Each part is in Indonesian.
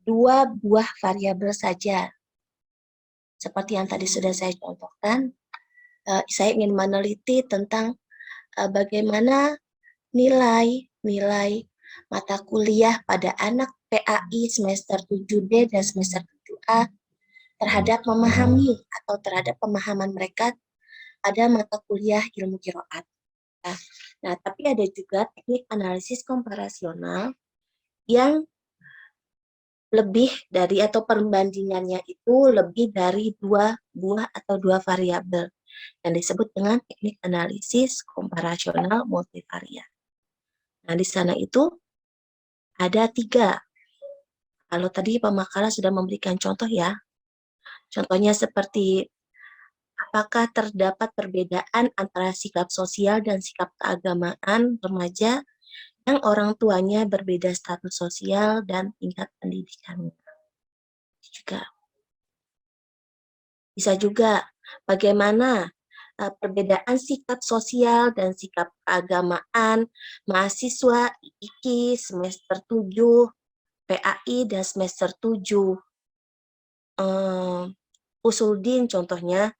dua buah variabel saja. Seperti yang tadi sudah saya contohkan, saya ingin meneliti tentang bagaimana nilai mata kuliah pada anak PAI semester 7D dan semester 7A terhadap memahami atau terhadap pemahaman mereka pada mata kuliah ilmu qiraat. Nah, tapi ada juga teknik analisis komparasional yang lebih dari atau perbandingannya itu lebih dari dua buah atau dua variabel yang disebut dengan teknik analisis komparasional multivariat. Nah, di sana itu ada 3. Kalau tadi pemakalah sudah memberikan contoh ya. Contohnya seperti apakah terdapat perbedaan antara sikap sosial dan sikap keagamaan remaja yang orang tuanya berbeda status sosial dan tingkat pendidikannya. Juga bisa juga bagaimana perbedaan sikap sosial dan sikap keagamaan mahasiswa IKI semester 7, PAI dan semester 7. Usuluddin contohnya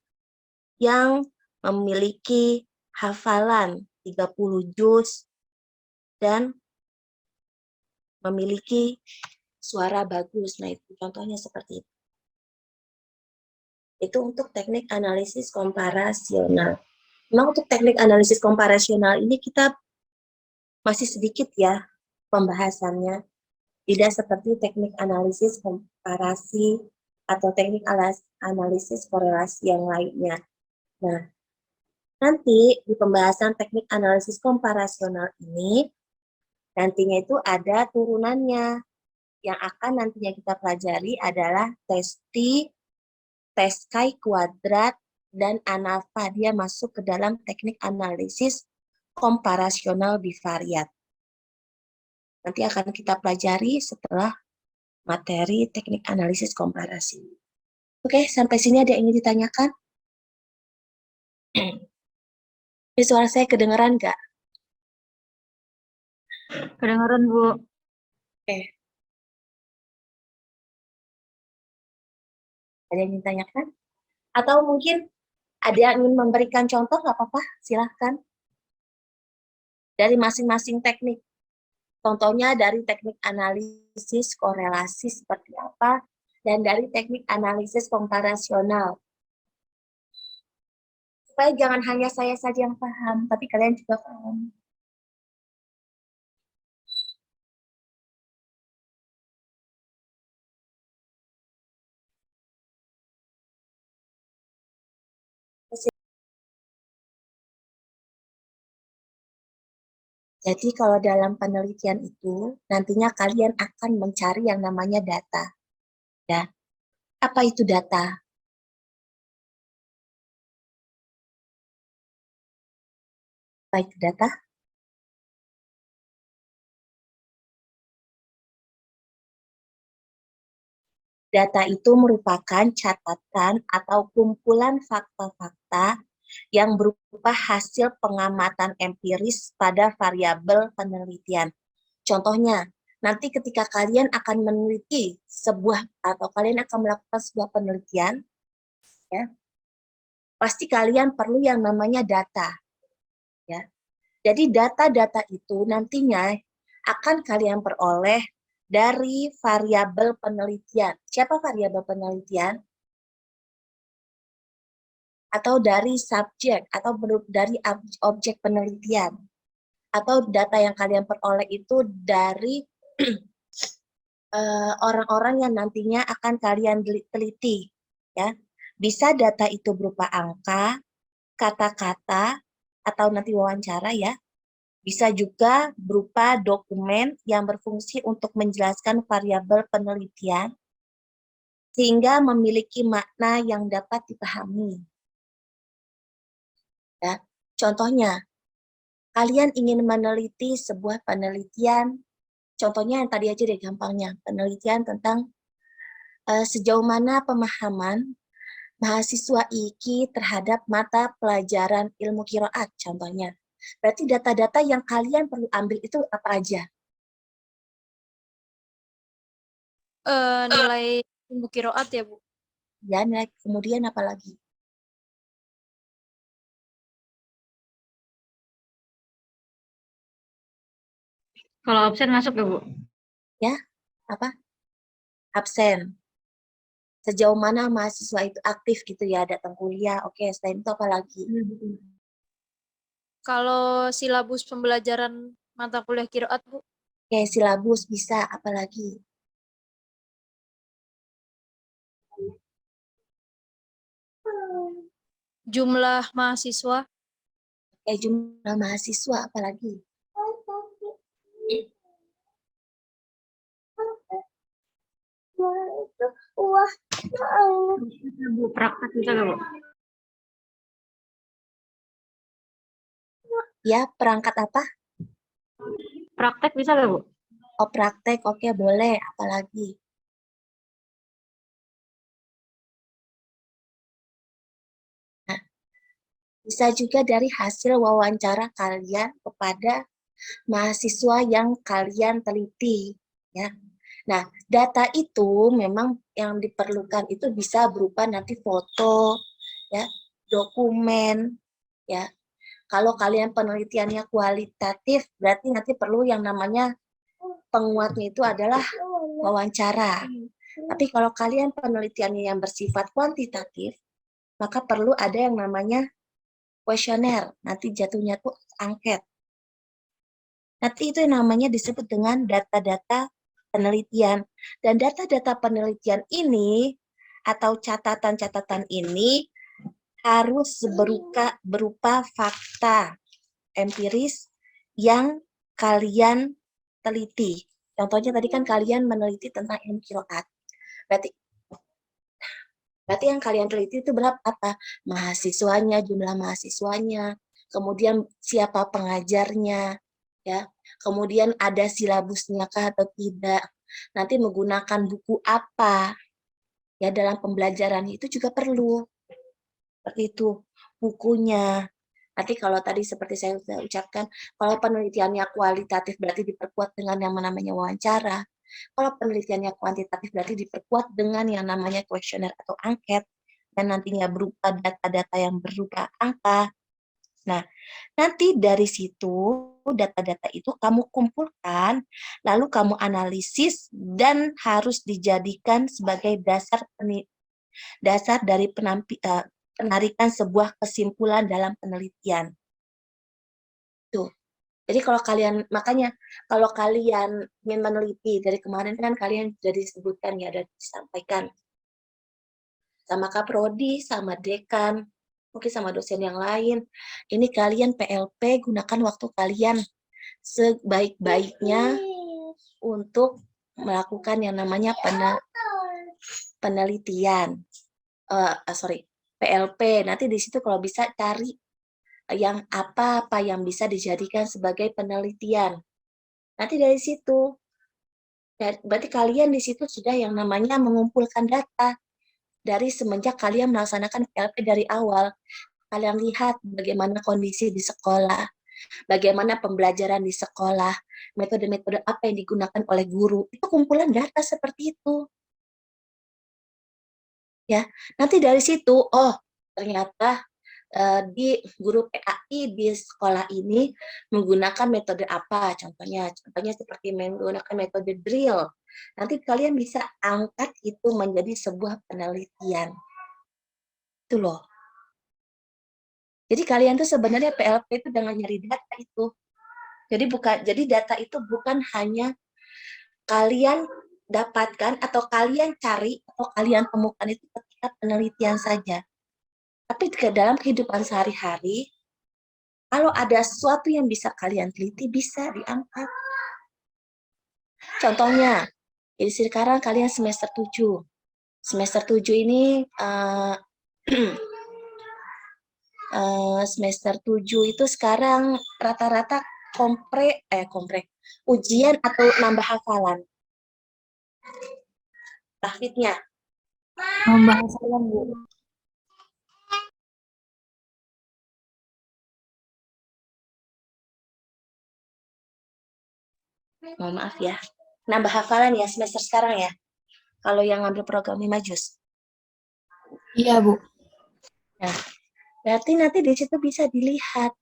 yang memiliki hafalan 30 juz dan memiliki suara bagus. Nah, itu contohnya seperti itu. Itu untuk teknik analisis komparasional. Memang untuk teknik analisis komparasional ini kita masih sedikit ya pembahasannya. Tidak seperti teknik analisis komparasi atau teknik analisis korelasi yang lainnya. Nah, nanti di pembahasan teknik analisis komparasional ini, nantinya itu ada turunannya. Yang akan nantinya kita pelajari adalah tes T, tes chi kuadrat, dan ANALPHA. Dia masuk ke dalam teknik analisis komparasional bivariat. Nanti akan kita pelajari setelah materi teknik analisis komparasi. Oke, sampai sini ada yang ingin ditanyakan? Ini suara saya kedengeran nggak? Kedengeran, Bu. Oke. Ada yang ingin ditanyakan? Atau mungkin ada yang ingin memberikan contoh, nggak apa-apa, silahkan. Dari masing-masing teknik. Contohnya dari teknik analisis korelasi seperti apa, dan dari teknik analisis komparasional. Supaya jangan hanya saya saja yang paham, tapi kalian juga paham. Jadi kalau dalam penelitian itu, nantinya kalian akan mencari yang namanya data. Ya. Apa itu data? Apa itu data? Data itu merupakan catatan atau kumpulan fakta-fakta yang berupa hasil pengamatan empiris pada variabel penelitian. Contohnya, nanti ketika kalian akan meneliti sebuah atau kalian akan melakukan sebuah penelitian, ya, pasti kalian perlu yang namanya data. Ya. Jadi data-data itu nantinya akan kalian peroleh dari variabel penelitian. Siapa variabel penelitian? Atau dari subjek, atau dari objek penelitian. Atau data yang kalian peroleh itu dari orang-orang yang nantinya akan kalian teliti. Ya. Bisa data itu berupa angka, kata-kata, atau nanti wawancara ya. Bisa juga berupa dokumen yang berfungsi untuk menjelaskan variabel penelitian sehingga memiliki makna yang dapat dipahami. Ya. Contohnya, kalian ingin meneliti sebuah penelitian, contohnya yang tadi aja deh gampangnya, penelitian tentang sejauh mana pemahaman mahasiswa IKI terhadap mata pelajaran ilmu qiraat, contohnya. Berarti data-data yang kalian perlu ambil itu apa aja? Nilai ilmu kiroat ya, Bu? Ya, nilai kemudian apa lagi? Kalau absen masuk ya, Bu? Ya, apa? Absen. Sejauh mana mahasiswa itu aktif gitu ya, datang kuliah. Oke, selain itu apa lagi? Kalau silabus pembelajaran mata kuliah kiroat, Bu? Oke, silabus bisa, apa lagi? Jumlah mahasiswa? Oke, jumlah mahasiswa, apa lagi? Bu, praktek bisa nggak, Bu? Ya, perangkat apa? Praktek bisa nggak, Bu? Oh, praktek. Oke, boleh. Apa lagi? Nah, bisa juga dari hasil wawancara kalian kepada mahasiswa yang kalian teliti, ya. Nah, data itu memang yang diperlukan itu bisa berupa nanti foto, ya, dokumen, ya. Kalau kalian penelitiannya kualitatif, berarti nanti perlu yang namanya penguatnya itu adalah wawancara. Tapi kalau kalian penelitiannya yang bersifat kuantitatif, maka perlu ada yang namanya kuesioner. Nanti jatuhnya tuh angket. Nanti itu yang namanya disebut dengan data-data penelitian. Dan data-data penelitian ini atau catatan-catatan ini harus berupa fakta empiris yang kalian teliti. Contohnya tadi kan kalian meneliti tentang MQAT. Berarti Berarti yang kalian teliti itu berapa apa? Mahasiswanya, jumlah mahasiswanya, kemudian siapa pengajarnya, ya. Kemudian ada silabusnya kah atau tidak. Nanti menggunakan buku apa ya dalam pembelajaran itu juga perlu. Seperti itu bukunya. Nanti kalau tadi seperti saya sudah ucapkan, kalau penelitiannya kualitatif berarti diperkuat dengan yang namanya wawancara. Kalau penelitiannya kuantitatif berarti diperkuat dengan yang namanya kuesioner atau angket, dan nantinya berupa data-data yang berupa angka. Nah, nanti dari situ data-data itu kamu kumpulkan, lalu kamu analisis dan harus dijadikan sebagai dasar dari penarikan sebuah kesimpulan dalam penelitian. Tuh. Jadi kalau kalian, makanya kalau kalian ingin meneliti, dari kemarin kan kalian sudah disebutkan ya, dan disampaikan sama Kaprodi, sama dekan, mungkin sama dosen yang lain. Ini kalian PLP gunakan waktu kalian sebaik-baiknya untuk melakukan yang namanya penelitian. Sorry, PLP. Nanti di situ kalau bisa cari yang apa-apa yang bisa dijadikan sebagai penelitian. Nanti dari situ, berarti kalian di situ sudah yang namanya mengumpulkan data dari semenjak kalian melaksanakan PLP dari awal. Kalian lihat bagaimana kondisi di sekolah, bagaimana pembelajaran di sekolah, metode-metode apa yang digunakan oleh guru. Itu kumpulan data seperti itu. Ya, nanti dari situ, oh ternyata di guru PAI di sekolah ini menggunakan metode apa, contohnya seperti menggunakan metode drill. Nanti kalian bisa angkat itu menjadi sebuah penelitian. Itu loh. Jadi kalian tuh sebenarnya PLP itu dengan nyari data itu. Jadi data itu bukan hanya kalian dapatkan atau kalian cari atau kalian temukan itu ketika penelitian saja. Tapi dalam kehidupan sehari-hari, kalau ada sesuatu yang bisa kalian teliti, bisa diangkat. Contohnya, jadi sekarang kalian semester 7. Semester 7 ini, semester 7 itu sekarang rata-rata ujian atau nambah hafalan. Tahfidnya. Nambah hafalan, Bu. Mohon maaf ya. Nambah hafalan ya semester sekarang ya. Kalau yang ngambil program 5 juz. Iya, Bu. Nah, berarti nanti di situ bisa dilihat.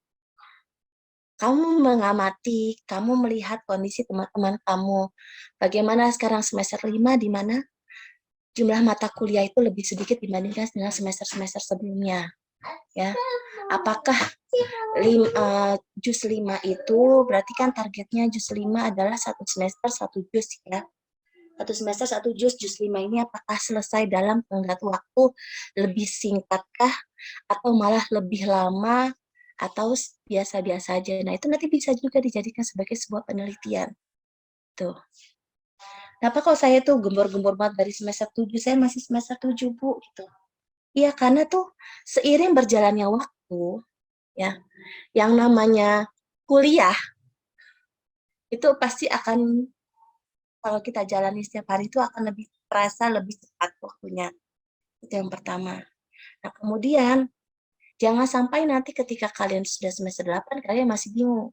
Kamu mengamati, kamu melihat kondisi teman-teman kamu. Bagaimana sekarang semester 5 di mana jumlah mata kuliah itu lebih sedikit dibandingkan dengan semester-semester sebelumnya. Ya. Apakah juz 5 itu berarti kan targetnya juz 5 adalah satu semester satu juz ya. Satu semester satu juz 5 ini apakah selesai dalam tenggat waktu lebih singkatkah atau malah lebih lama atau biasa-biasa aja. Nah, itu nanti bisa juga dijadikan sebagai sebuah penelitian. Tuh. Kenapa kalau saya tuh gembor-gembor banget dari semester 7, saya masih semester 7, Bu, gitu. Iya, karena tuh seiring berjalannya waktu, ya, yang namanya kuliah, itu pasti akan, kalau kita jalani setiap hari itu akan lebih terasa lebih cepat waktunya. Itu yang pertama. Nah, kemudian, jangan sampai nanti ketika kalian sudah semester 8, kalian masih bingung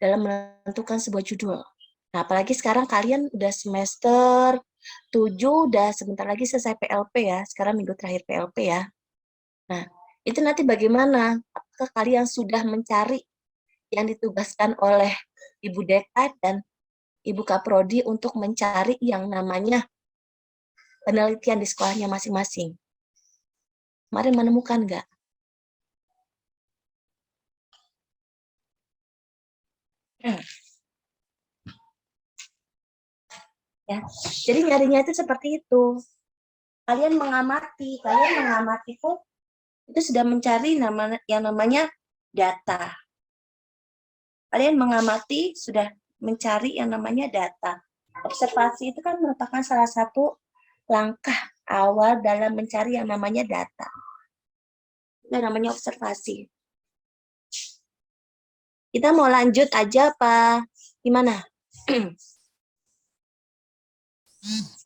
dalam menentukan sebuah judul. Nah, apalagi sekarang kalian udah semester 7, udah sebentar lagi selesai PLP ya. Sekarang minggu terakhir PLP ya. Nah, itu nanti bagaimana? Apakah kalian sudah mencari yang ditugaskan oleh Ibu Deka dan Ibu Kaprodi untuk mencari yang namanya penelitian di sekolahnya masing-masing? Kemarin menemukan nggak? Ya, jadi nyarinya itu seperti itu. Kalian mengamati itu sudah mencari yang namanya data. Kalian mengamati sudah mencari yang namanya data. Observasi itu kan merupakan salah satu langkah awal dalam mencari yang namanya data. Itu namanya observasi. Kita mau lanjut aja apa gimana?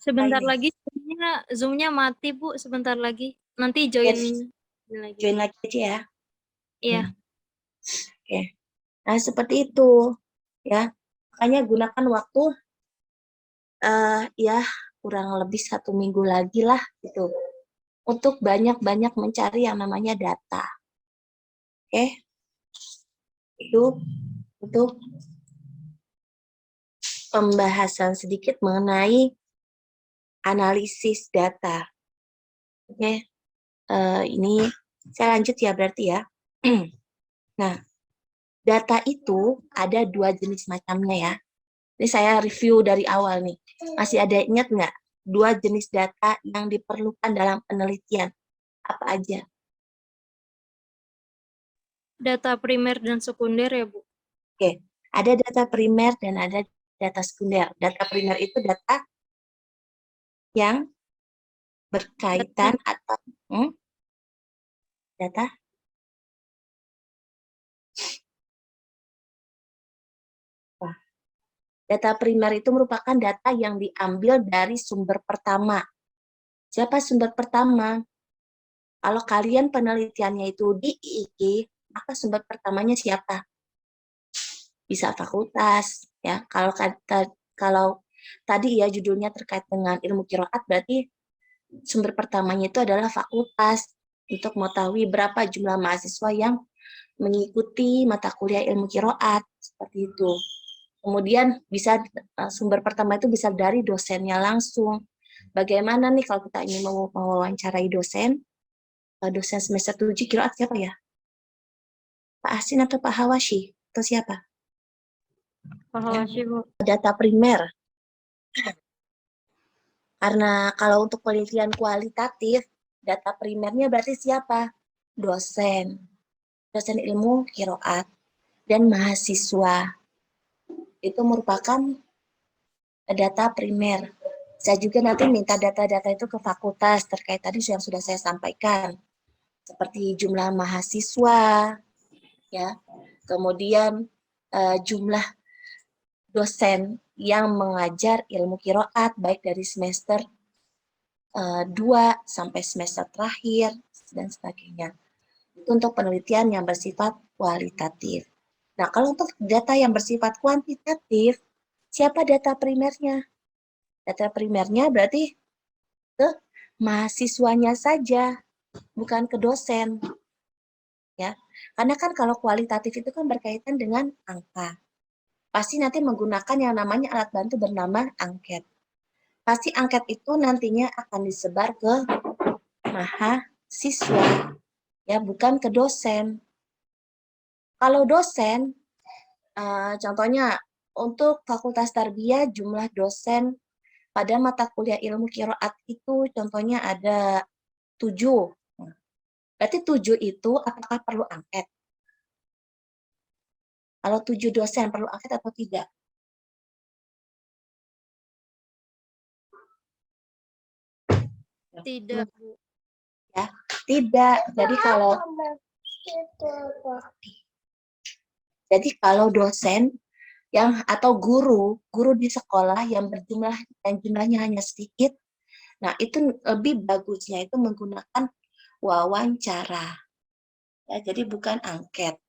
Sebentar Ini. lagi Zoom-nya mati, Bu, sebentar lagi. Nanti join lagi. Join lagi aja ya. Iya. Oke. Nah, seperti itu. Ya. Makanya gunakan waktu ya kurang lebih 1 minggu lagi lah gitu. Untuk banyak-banyak mencari yang namanya data. Oke. Itu untuk pembahasan sedikit mengenai analisis data. Oke. Ini saya lanjut ya berarti ya. Nah, data itu ada 2 jenis macamnya ya. Ini saya review dari awal nih. Masih ada ingat nggak? 2 jenis data yang diperlukan dalam penelitian. Apa aja? Data primer dan sekunder ya, Bu? Oke, ada data primer dan ada data sekunder. Data primer itu data yang berkaitan atau data data primer itu merupakan data yang diambil dari sumber pertama. Siapa sumber pertama? Kalau kalian penelitiannya itu di IIK, maka sumber pertamanya siapa? Bisa fakultas, ya. Kalau tadi ya judulnya terkait dengan ilmu qiraat, berarti sumber pertamanya itu adalah fakultas untuk mengetahui berapa jumlah mahasiswa yang mengikuti mata kuliah ilmu qiraat seperti itu. Kemudian bisa sumber pertama itu bisa dari dosennya langsung. Bagaimana nih kalau kita ingin mewawancarai dosen semester 7 qiraat siapa ya? Pak Asin atau Pak Hawashi? Atau siapa? Pak Hawashi, Bu. Data primer. Karena kalau untuk penelitian kualitatif, data primernya berarti siapa? Dosen. Dosen ilmu qiraat dan mahasiswa. Itu merupakan data primer. Saya juga nanti minta data-data itu ke fakultas terkait tadi yang sudah saya sampaikan. Seperti jumlah mahasiswa, ya, kemudian jumlah dosen yang mengajar ilmu qiraat baik dari semester 2 sampai semester terakhir dan sebagainya. Itu untuk penelitian yang bersifat kualitatif. Nah, kalau untuk data yang bersifat kuantitatif, siapa data primernya? Data primernya berarti ke mahasiswanya saja, bukan ke dosen. Ya, karena kan kalau kualitatif itu kan berkaitan dengan angka. Pasti nanti menggunakan yang namanya alat bantu bernama angket. Pasti angket itu nantinya akan disebar ke mahasiswa, ya, bukan ke dosen. Kalau dosen, contohnya untuk Fakultas Tarbiyah jumlah dosen pada mata kuliah ilmu qiraat itu contohnya ada 7. Berarti 7 itu apakah perlu angket? Kalau 7 dosen perlu angket atau tidak? Tidak, Bu. Ya, tidak. Jadi kalau dosen yang atau guru di sekolah yang berjumlah dan jumlahnya hanya sedikit, nah itu lebih bagusnya itu menggunakan wawancara. Ya, jadi bukan angket.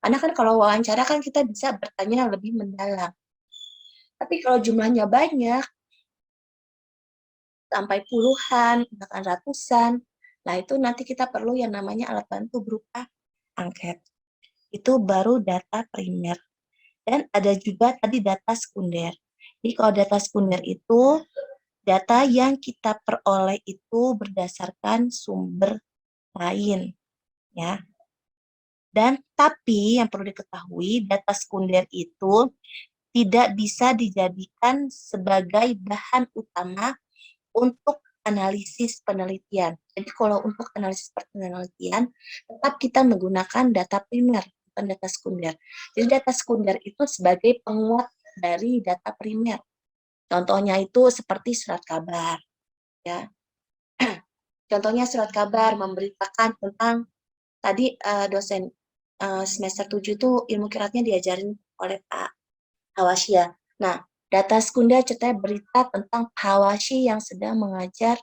Karena kan kalau wawancara kan kita bisa bertanya lebih mendalam. Tapi kalau jumlahnya banyak, sampai puluhan, bahkan ratusan, nah itu nanti kita perlu yang namanya alat bantu berupa angket. Itu baru data primer. Dan ada juga tadi data sekunder. Jadi kalau data sekunder itu data yang kita peroleh itu berdasarkan sumber lain, ya. Dan tapi yang perlu diketahui data sekunder itu tidak bisa dijadikan sebagai bahan utama untuk analisis penelitian. Jadi kalau untuk analisis penelitian tetap kita menggunakan data primer, bukan data sekunder. Jadi data sekunder itu sebagai penguat dari data primer. Contohnya itu seperti surat kabar, ya. Contohnya surat kabar memberitakan tentang tadi dosen semester 7 itu ilmu qiraatnya diajarin oleh Pak Hawasya. Nah, data sekunder cetak berita tentang Hawashi yang sedang mengajar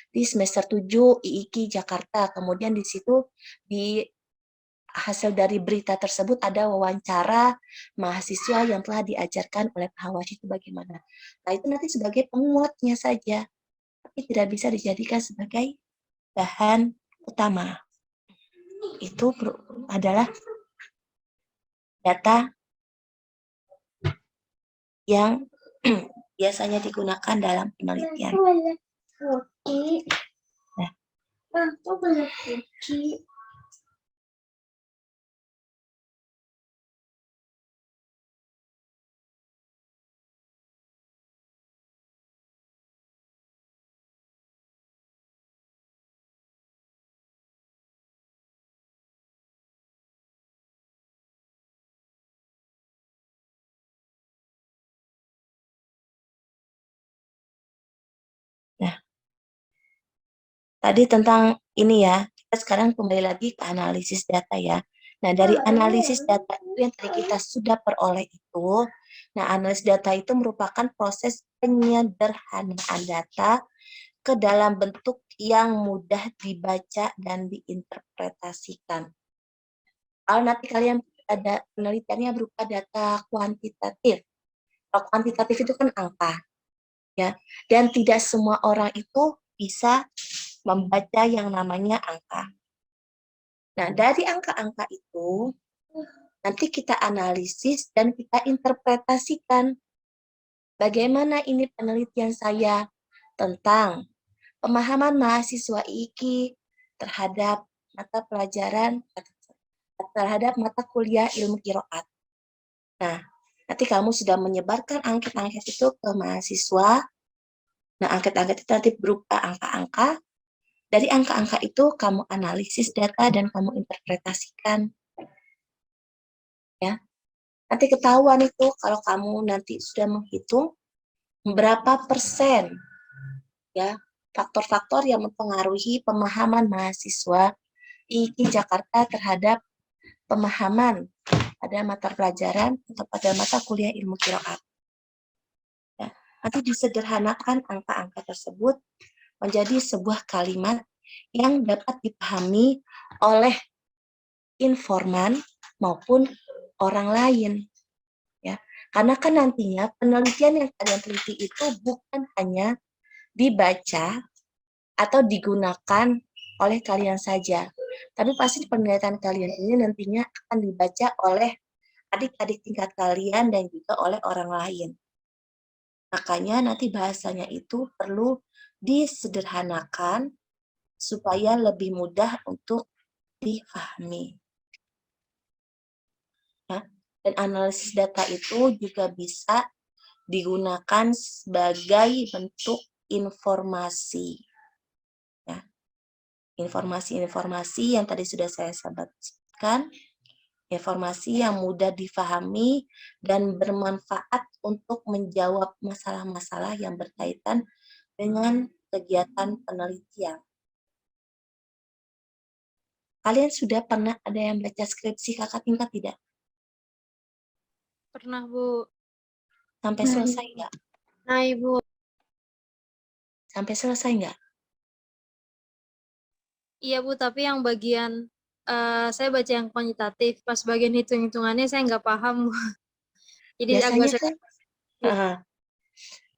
di semester 7 IIKI Jakarta. Kemudian di situ di hasil dari berita tersebut ada wawancara mahasiswa yang telah diajarkan oleh Pak Hawashi itu bagaimana. Nah, itu nanti sebagai penguatnya saja, tapi tidak bisa dijadikan sebagai bahan utama. Itu adalah data yang biasanya digunakan dalam penelitian. Nah, nah, tadi tentang ini ya, kita sekarang kembali lagi ke analisis data ya. Nah, dari analisis data itu yang tadi kita sudah peroleh itu, nah analisis data itu merupakan proses penyederhanaan data ke dalam bentuk yang mudah dibaca dan diinterpretasikan. Kalau nanti kalian ada penelitiannya berupa data kuantitatif. Kalau kuantitatif itu kan angka, ya. Dan tidak semua orang itu bisa membaca yang namanya angka. Nah, dari angka-angka itu nanti kita analisis dan kita interpretasikan bagaimana ini penelitian saya tentang pemahaman mahasiswa IIKI terhadap mata pelajaran terhadap mata kuliah ilmu qiraat. Nah, nanti kamu sudah menyebarkan angket-angket itu ke mahasiswa. Nah, angket-angket itu nanti berupa angka-angka. Dari angka-angka itu kamu analisis data dan kamu interpretasikan. Ya. Nanti ketahuan itu kalau kamu nanti sudah menghitung berapa persen ya faktor-faktor yang mempengaruhi pemahaman mahasiswa IIKI Jakarta terhadap pemahaman pada mata pelajaran atau pada mata kuliah ilmu qiraat. Ya, nanti disederhanakan angka-angka tersebut menjadi sebuah kalimat yang dapat dipahami oleh informan maupun orang lain. Ya, karena kan nantinya penelitian yang kalian teliti itu bukan hanya dibaca atau digunakan oleh kalian saja. Tapi pasti penelitian kalian ini nantinya akan dibaca oleh adik-adik tingkat kalian dan juga oleh orang lain. Makanya nanti bahasanya itu perlu disederhanakan supaya lebih mudah untuk dipahami. Ya. Dan analisis data itu juga bisa digunakan sebagai bentuk informasi. Ya. Informasi-informasi yang tadi sudah saya sebutkan, informasi yang mudah difahami dan bermanfaat untuk menjawab masalah-masalah yang berkaitan dengan kegiatan penelitian. Kalian sudah pernah ada yang baca skripsi kakak tingkat tidak? Pernah, Bu. Sampai selesai nggak? Nah, Ibu. Sampai selesai nggak? Iya, Bu, tapi yang bagian saya baca yang kuantitatif, pas bagian hitung-hitungannya saya nggak paham, Bu. Jadi agak Biasanya kan,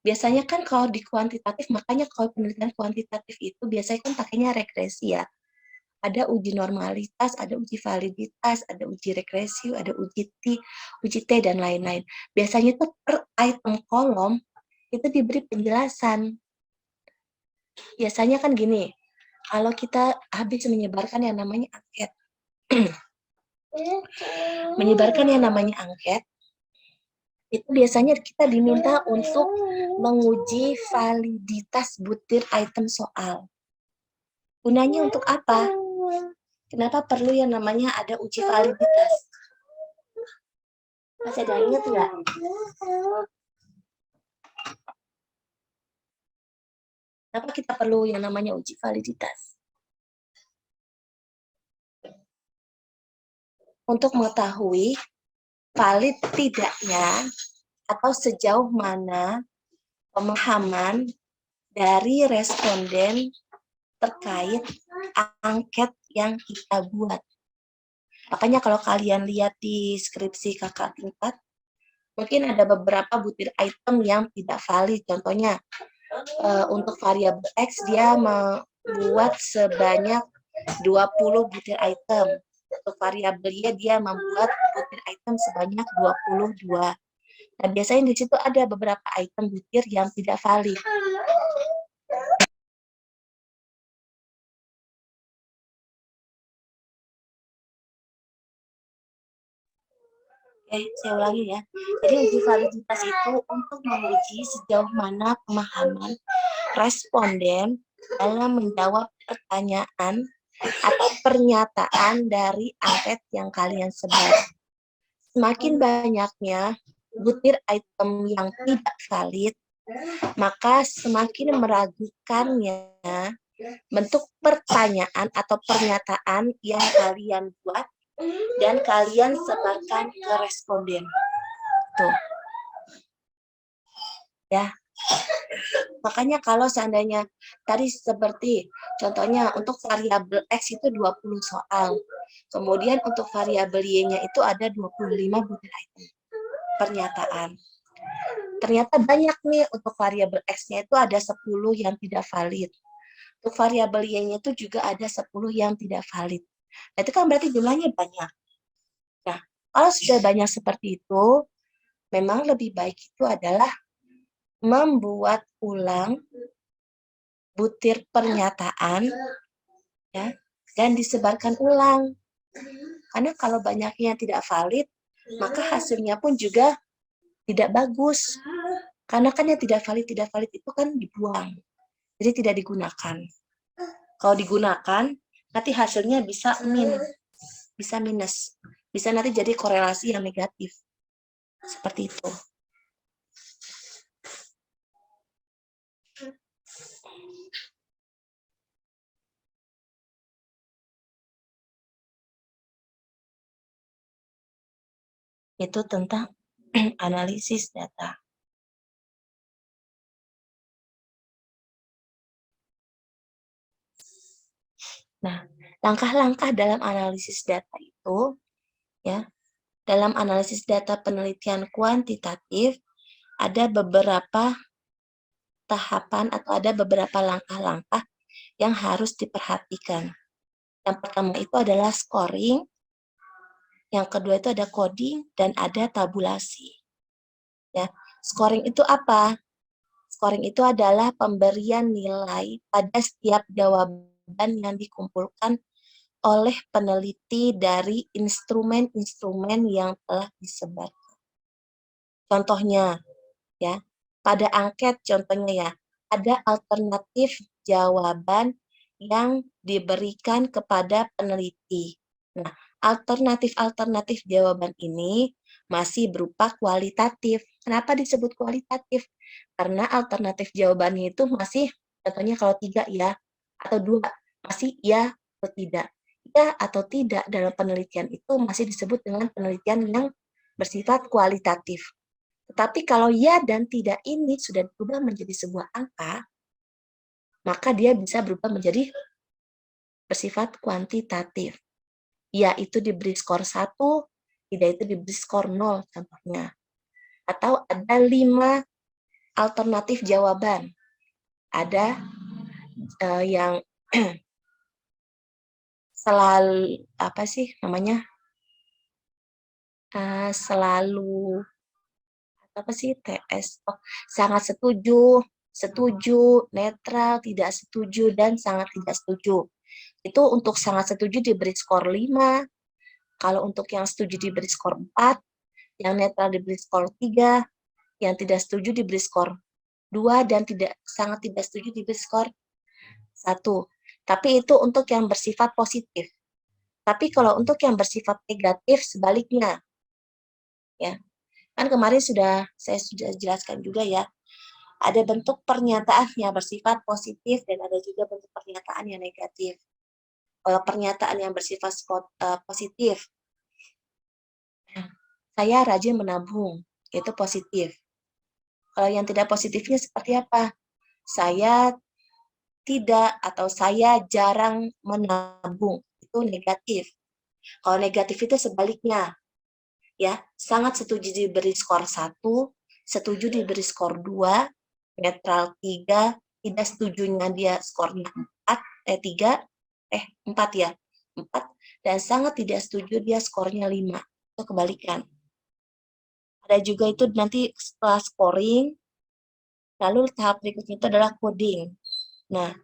biasanya kan kalau di kuantitatif, makanya kalau penelitian kuantitatif itu biasanya kan pakainya regresi ya. Ada uji normalitas, ada uji validitas, ada uji regresi, ada uji T, dan lain-lain. Biasanya tuh per item kolom itu diberi penjelasan. Biasanya kan gini, kalau kita habis menyebarkan yang namanya angket, itu biasanya kita diminta untuk menguji validitas butir item soal. Gunanya untuk apa? Kenapa perlu yang namanya ada uji validitas? Masih ada ingat nggak? Kenapa kita perlu yang namanya uji validitas? Untuk mengetahui valid tidaknya atau sejauh mana pemahaman dari responden terkait angket yang kita buat. Makanya kalau kalian lihat di skripsi kakak tingkat, mungkin ada beberapa butir item yang tidak valid. Contohnya, untuk variabel X dia membuat sebanyak 20 butir item. Untuk variabel Y dia membuat butir item sebanyak 22. Nah, biasanya di situ ada beberapa item butir yang tidak valid. Saya ulangi ya. Jadi uji validitas itu untuk menguji sejauh mana pemahaman responden dalam menjawab pertanyaan atau pernyataan dari angket yang kalian sebar. Semakin banyaknya butir item yang tidak valid, maka semakin meragukannya bentuk pertanyaan atau pernyataan yang kalian buat dan kalian sebarkan ke responden. Tuh. Ya. Makanya kalau seandainya tadi seperti contohnya untuk variabel X itu 20 soal. Kemudian untuk variabel Y-nya itu ada 25 butir item pernyataan. Ternyata banyak nih untuk variabel X-nya itu ada 10 yang tidak valid. Untuk variabel Y-nya itu juga ada 10 yang tidak valid. Nah, itu kan berarti jumlahnya banyak. Nah, kalau sudah banyak seperti itu, memang lebih baik itu adalah membuat ulang butir pernyataan ya, dan disebarkan ulang. Karena kalau banyaknya tidak valid, maka hasilnya pun juga tidak bagus. Karena kan yang tidak valid itu kan dibuang. Jadi tidak digunakan. Kalau digunakan, nanti hasilnya bisa minus. Bisa nanti jadi korelasi yang negatif. Seperti itu. Itu tentang analisis data. Nah, langkah-langkah dalam analisis data itu, ya, dalam analisis data penelitian kuantitatif, ada beberapa tahapan atau ada beberapa langkah-langkah yang harus diperhatikan. Yang pertama itu adalah scoring, yang kedua itu ada coding, dan ada tabulasi. Ya, scoring itu apa? Scoring itu adalah pemberian nilai pada setiap jawaban yang dikumpulkan oleh peneliti dari instrumen-instrumen yang telah disebar. Contohnya, ya, pada angket contohnya ya, ada alternatif jawaban yang diberikan kepada peneliti. Nah, alternatif-alternatif jawaban ini masih berupa kualitatif. Kenapa disebut kualitatif? Karena alternatif jawabannya itu masih, contohnya kalau 3 ya, atau 2, masih ya atau tidak. Ya atau tidak dalam penelitian itu masih disebut dengan penelitian yang bersifat kualitatif. Tetapi kalau ya dan tidak ini sudah berubah menjadi sebuah angka, maka dia bisa berubah menjadi bersifat kuantitatif. Ya itu diberi skor 1, tidak itu diberi skor 0 contohnya. Atau ada 5 alternatif jawaban. Ada yang selalu, apa sih namanya, selalu, apa sih, TS, sangat setuju, setuju, netral, tidak setuju, dan sangat tidak setuju. Itu untuk sangat setuju diberi skor 5, kalau untuk yang setuju diberi skor 4, yang netral diberi skor 3, yang tidak setuju diberi skor 2, dan sangat tidak setuju diberi skor 1. Tapi itu untuk yang bersifat positif. Tapi kalau untuk yang bersifat negatif sebaliknya, ya. Kan kemarin saya sudah jelaskan juga ya, ada bentuk pernyataan yang bersifat positif dan ada juga bentuk pernyataan yang negatif. Kalau pernyataan yang bersifat positif, saya rajin menabung, itu positif. Kalau yang tidak positifnya seperti apa? Saya tidak atau saya jarang menabung, itu negatif. Kalau negatif itu sebaliknya, ya, sangat setuju diberi skor 1, setuju diberi skor 2, netral 3, tidak setujunya dia skornya 4 ya, 4, dan sangat tidak setuju dia skornya 5. Itu kebalikan. Ada juga itu nanti setelah scoring, lalu tahap berikutnya itu adalah coding. Nah,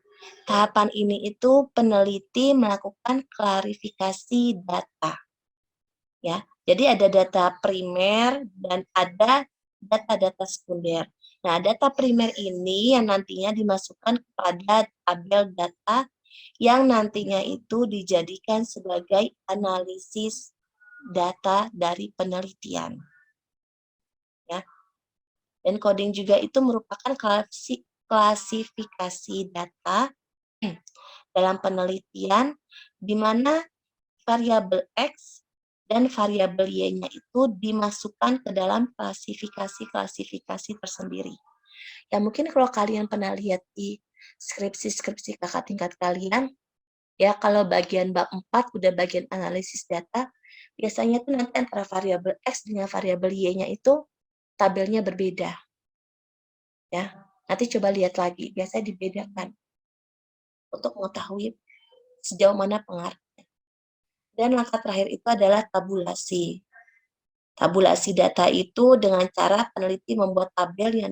tahapan ini itu peneliti melakukan klarifikasi data. Ya, jadi ada data primer dan ada data-data sekunder. Nah, data primer ini yang nantinya dimasukkan kepada tabel data yang nantinya itu dijadikan sebagai analisis data dari penelitian. Ya. Dan coding juga itu merupakan klasifikasi data dalam penelitian di mana variabel X dan variabel Y-nya itu dimasukkan ke dalam klasifikasi-klasifikasi tersendiri. Ya mungkin kalau kalian pernah lihat di skripsi-skripsi kakak tingkat kalian, ya kalau bagian bab 4 udah bagian analisis data, biasanya tuh nanti antara variabel X dengan variabel Y-nya itu tabelnya berbeda. Ya, nanti coba lihat lagi, biasanya dibedakan untuk mengetahui sejauh mana pengaruh. Dan langkah terakhir itu adalah tabulasi. Tabulasi data itu dengan cara peneliti membuat tabel yang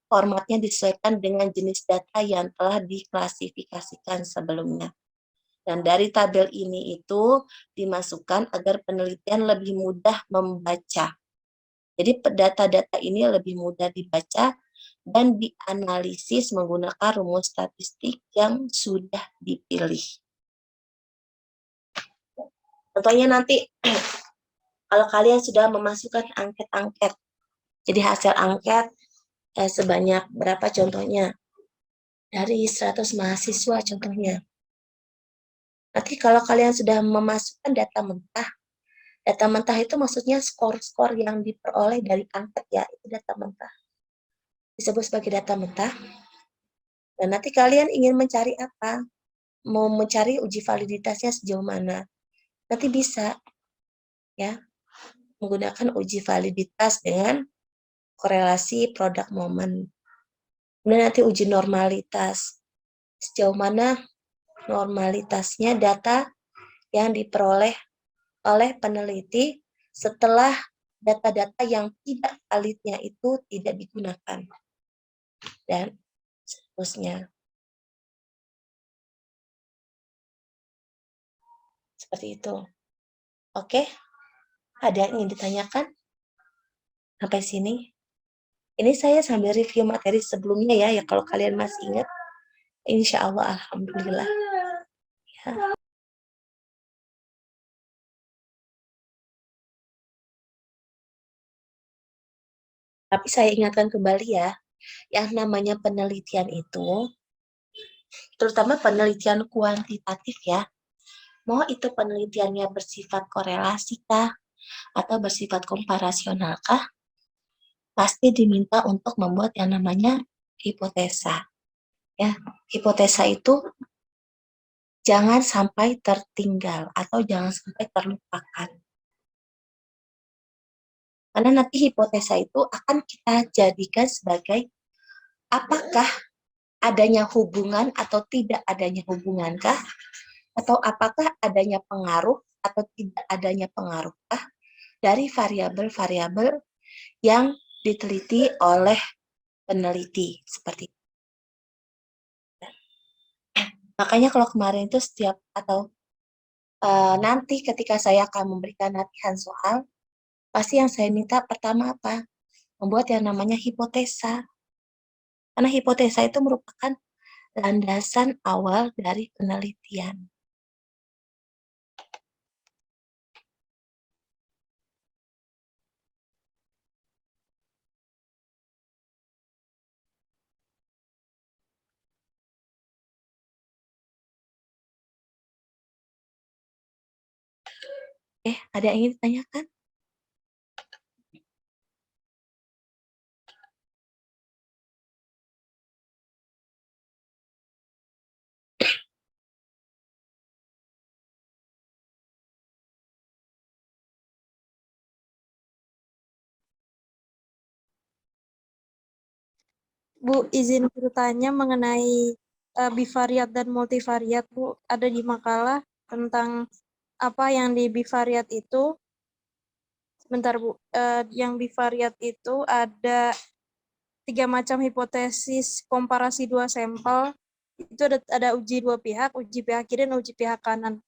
formatnya disesuaikan dengan jenis data yang telah diklasifikasikan sebelumnya. Dan dari tabel ini itu dimasukkan agar penelitian lebih mudah membaca. Jadi data-data ini lebih mudah dibaca dan dianalisis menggunakan rumus statistik yang sudah dipilih. Contohnya nanti kalau kalian sudah memasukkan angket-angket, jadi hasil angket sebanyak berapa contohnya? Dari 100 mahasiswa contohnya. Nanti kalau kalian sudah memasukkan data mentah itu maksudnya skor-skor yang diperoleh dari angket ya, itu data mentah. Disebut sebagai data mentah. Dan nanti kalian ingin mencari apa? Mau mencari uji validitasnya sejauh mana? Nanti bisa ya menggunakan uji validitas dengan korelasi product moment. Kemudian nanti uji normalitas. Sejauh mana normalitasnya data yang diperoleh oleh peneliti setelah data-data yang tidak validnya itu tidak digunakan. Dan seterusnya. Seperti itu. Oke? Ada yang ingin ditanyakan? Sampai sini? Ini saya sambil review materi sebelumnya ya kalau kalian masih ingat. Insya Allah, Alhamdulillah. Ya. Tapi saya ingatkan kembali ya, yang namanya penelitian itu, terutama penelitian kuantitatif ya, mau itu penelitiannya bersifat korelasi kah, atau bersifat komparasional kah, pasti diminta untuk membuat yang namanya hipotesa. Ya, hipotesa itu jangan sampai tertinggal atau jangan sampai terlupakan. Karena nanti hipotesa itu akan kita jadikan sebagai apakah adanya hubungan atau tidak adanya hubungankah, atau apakah adanya pengaruh atau tidak adanya pengaruhkah dari variabel-variabel yang diteliti oleh peneliti seperti itu. Makanya kalau kemarin itu setiap atau nanti ketika saya akan memberikan latihan soal, pasti yang saya minta pertama apa? Membuat yang namanya hipotesa. Karena hipotesa itu merupakan landasan awal dari penelitian. Ada yang ingin ditanyakan? Bu, izin bertanya mengenai bivariat dan multivariat, Bu. Ada di makalah tentang apa yang di bivariat itu. Sebentar, Bu. Yang bivariat itu ada 3 macam hipotesis komparasi 2 sampel. Itu ada uji 2 pihak, uji pihak kiri dan uji pihak kanan.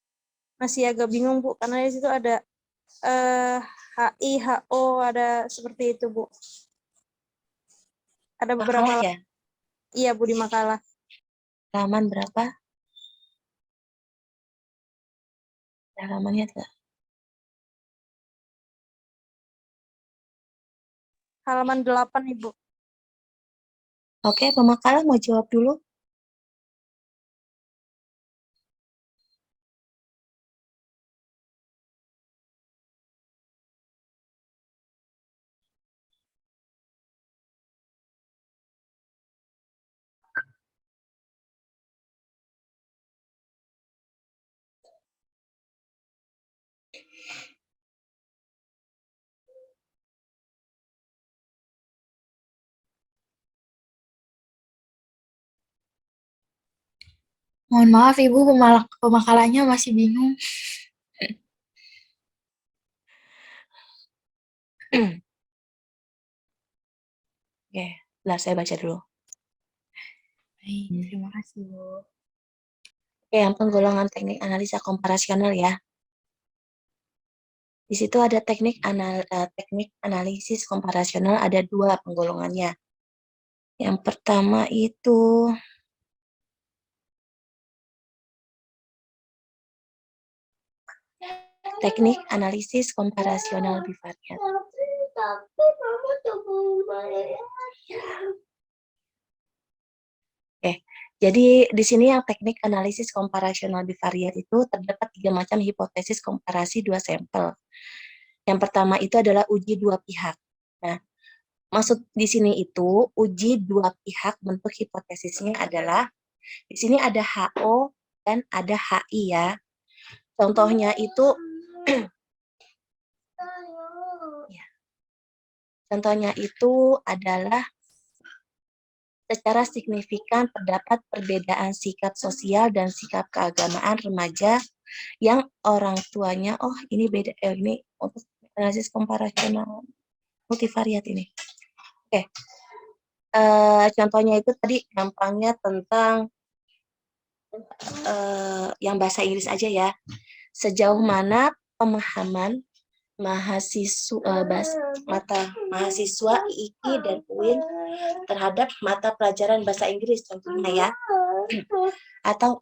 Masih agak bingung, Bu, karena di situ ada HI, HO, ada seperti itu, Bu. Ada beberapa Makalah ya? Iya, Bu, di makalah. Halaman berapa? Halamannya enggak? Halaman 8, Ibu. Oke, pemakalah mau jawab dulu? Mohon maaf Ibu, pemakalanya masih bingung. Oke, bentar saya baca dulu. Baik, terima kasih Bu. Oke, yang penggolongan teknik analisa komparasional ya. Di situ ada teknik analisis komparasional, ada 2 penggolongannya. Yang pertama itu teknik analisis komparasional bivariat. Oke, jadi di sini yang teknik analisis komparasional bivariat itu terdapat 3 macam hipotesis komparasi 2 sampel. Yang pertama itu adalah uji 2 pihak. Nah, maksud di sini itu uji 2 pihak, bentuk hipotesisnya adalah di sini ada HO dan ada HI ya. Contohnya itu ya. Contohnya itu adalah secara signifikan terdapat perbedaan sikap sosial dan sikap keagamaan remaja yang orang tuanya, oh ini beda, ini untuk analisis komparasional multivariat ini. Oke. Contohnya itu tadi gampangnya tentang yang bahasa Inggris aja ya. Sejauh mana pemahaman mata mahasiswa IIKI dan UIN terhadap mata pelajaran bahasa Inggris contohnya ya. Atau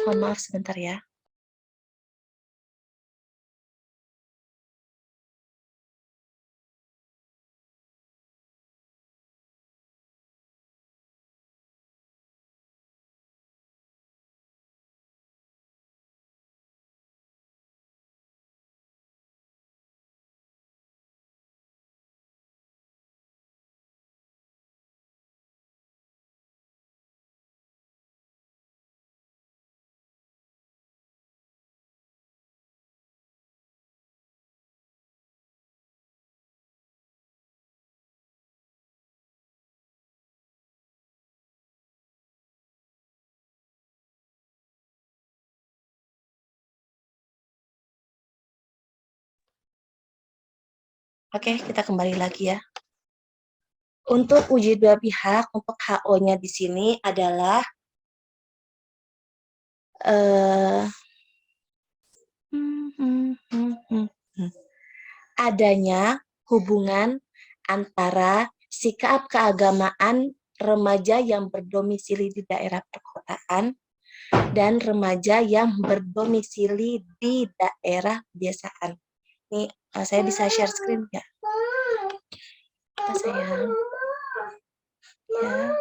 maaf sebentar ya. Oke, kita kembali lagi ya. Untuk uji dua pihak, untuk HO-nya di sini adalah adanya hubungan antara sikap keagamaan remaja yang berdomisili di daerah perkotaan dan remaja yang berdomisili di daerah pedesaan. Ini saya bisa share screen ya? Apa sayang? Ya.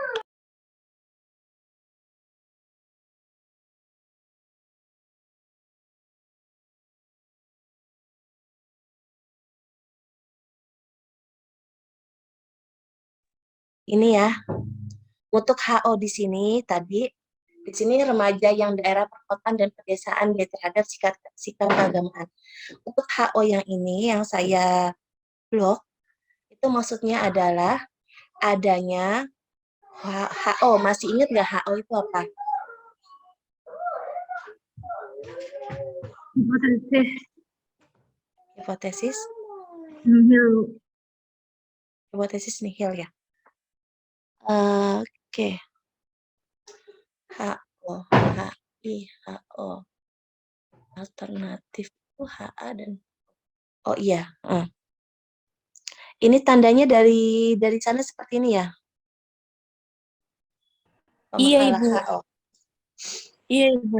Ini ya. Untuk HO di sini tadi, di sini remaja yang daerah perkotaan dan pedesaan dia terhadap sikap keagamaan. Untuk HO yang ini yang saya blok, itu maksudnya adalah adanya HO. Masih ingat nggak HO itu apa? Hipotesis. Hipotesis? Nihil. Hipotesis nihil ya. Oke. HO, HI, HO. Alternatif itu HA dan oh iya. Ini tandanya dari sana seperti ini ya. Iya, Pemakalah Ibu. HO. Iya, Ibu.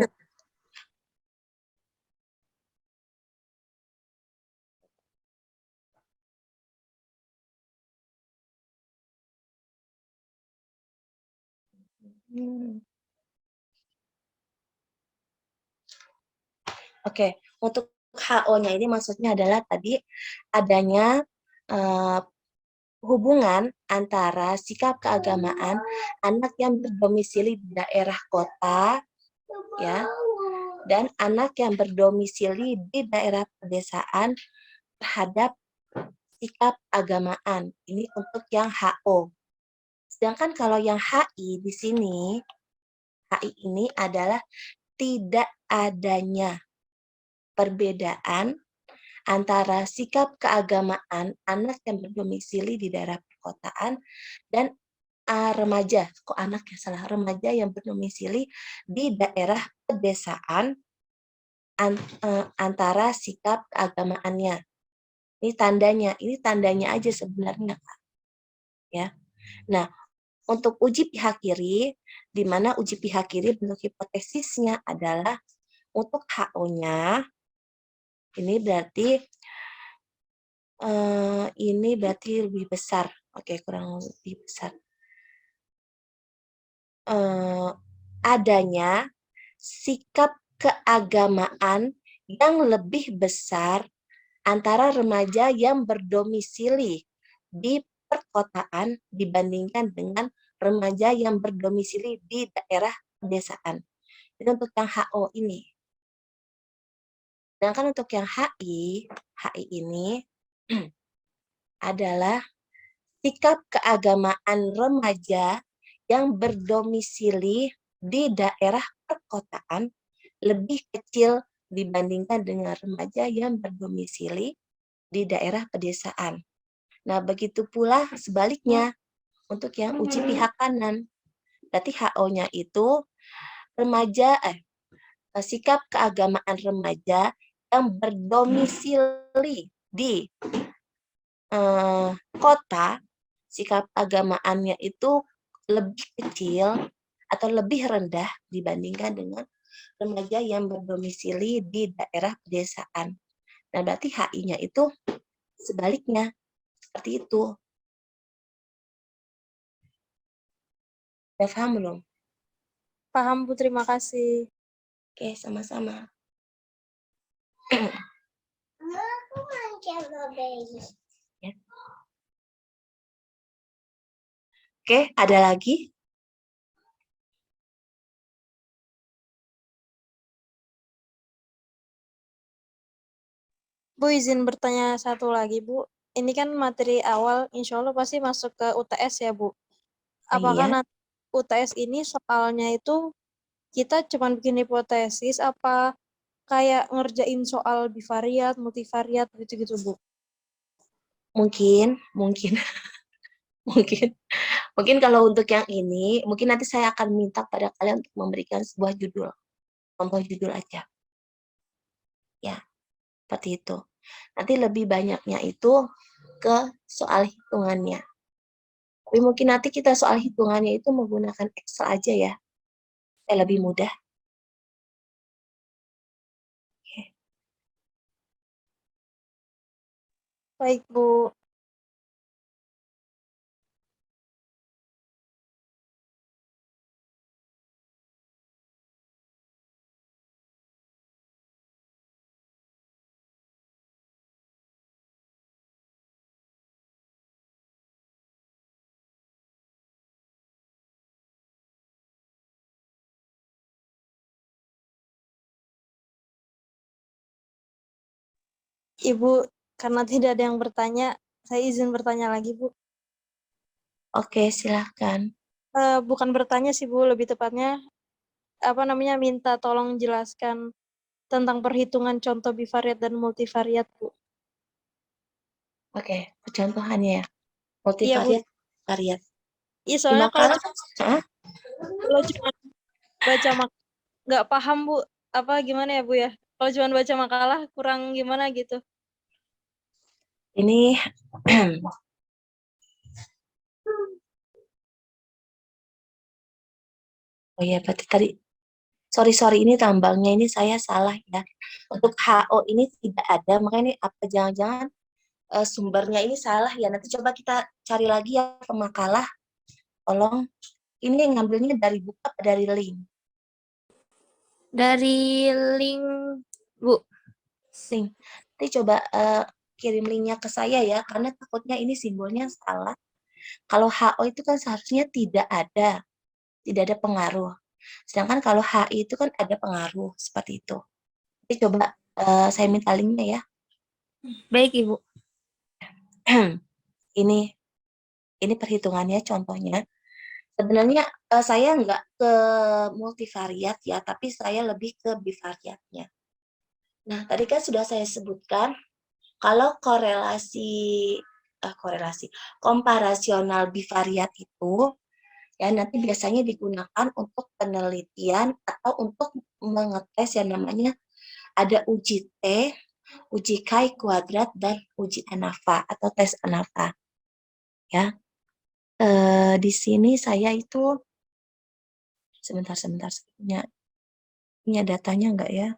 Oke, untuk HO-nya ini maksudnya adalah tadi adanya hubungan antara sikap keagamaan anak yang berdomisili di daerah kota ya dan anak yang berdomisili di daerah pedesaan terhadap sikap agamaan. Ini untuk yang HO. Sedangkan kalau yang HI di sini, HI ini adalah tidak adanya perbedaan antara sikap keagamaan anak yang berdomisili di daerah perkotaan dan remaja, remaja yang berdomisili di daerah pedesaan antara sikap keagamaannya. Ini tandanya aja sebenarnya, Kak. Ya. Nah, untuk uji pihak kiri, di mana uji pihak kiri bentuk hipotesisnya adalah untuk HO-nya, ini berarti lebih besar. Oke, kurang lebih besar. Adanya sikap keagamaan yang lebih besar antara remaja yang berdomisili di perkotaan dibandingkan dengan remaja yang berdomisili di daerah pedesaan. Itu untuk yang HO ini. Sedangkan untuk yang HI ini adalah sikap keagamaan remaja yang berdomisili di daerah perkotaan lebih kecil dibandingkan dengan remaja yang berdomisili di daerah pedesaan. Nah, begitu pula sebaliknya untuk yang uji pihak kanan. Berarti HO-nya itu sikap keagamaan remaja yang berdomisili di kota, sikap agamaannya itu lebih kecil atau lebih rendah dibandingkan dengan remaja yang berdomisili di daerah pedesaan. Nah, berarti HI-nya itu sebaliknya, seperti itu. Udah paham belum? Paham, Bu. Terima kasih. Oke, sama-sama. Ya. Oke, ada lagi? Bu, izin bertanya satu lagi, Bu. Ini kan materi awal, insya Allah pasti masuk ke UTS ya, Bu. Apakah Iya. nanti UTS ini soalnya itu kita cuma bikin hipotesis, apa kayak ngerjain soal bivariat, multivariat, gitu-gitu, Bu? Mungkin, mungkin kalau untuk yang ini, mungkin nanti saya akan minta pada kalian untuk memberikan sebuah judul, contoh judul aja. Ya, seperti itu. Nanti lebih banyaknya itu ke soal hitungannya. Tapi mungkin nanti kita soal hitungannya itu menggunakan Excel aja ya. Supaya lebih mudah. Oke. Baik, Bu. Ibu, karena tidak ada yang bertanya, saya izin bertanya lagi, Bu. Oke, silahkan. Bukan bertanya sih, Bu, lebih tepatnya minta tolong jelaskan tentang perhitungan contoh bivariat dan multivariat, Bu. Oke, contohannya ya. Iya, Bu. Multivariat, variat. Iya, Di soalnya kalau makalah, cuma baca nggak paham, Bu. Apa gimana ya, Bu ya? Kalau cuma baca makalah kurang gimana gitu. ini oh ya, berarti tadi sorry ini tambangnya ini saya salah ya. Untuk HO ini tidak ada, makanya ini apa jangan-jangan sumbernya ini salah ya. Nanti coba kita cari lagi ya ke makalah. Tolong, ini ngambilnya dari buku apa dari link? Dari link, Bu. Link. Nanti coba kirim linknya ke saya ya, karena takutnya ini simbolnya salah. Kalau HO itu kan seharusnya tidak ada pengaruh. Sedangkan kalau HI itu kan ada pengaruh, seperti itu. Jadi coba saya minta linknya ya. Baik, Ibu. Ini perhitungannya contohnya. Sebenarnya saya nggak ke multivariat ya, tapi saya lebih ke bivariatnya. Nah, tadi kan sudah saya sebutkan kalau komparasional bivariat itu ya nanti biasanya digunakan untuk penelitian atau untuk mengetes yang namanya ada uji T, uji Chi kuadrat, dan uji ANAVA atau tes ANAVA. Ya, di sini saya itu sebentar punya datanya enggak ya?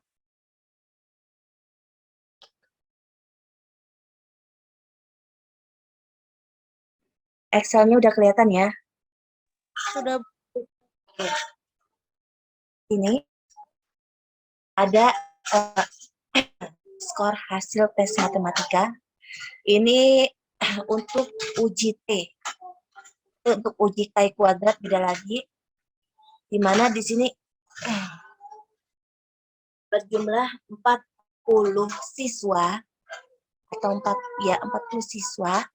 Excelnya udah kelihatan ya? Sudah, Bu. Ini ada skor hasil tes matematika. Ini untuk uji T. Untuk uji Chi kuadrat beda lagi. Di mana di sini berjumlah 40 siswa atau 40 siswa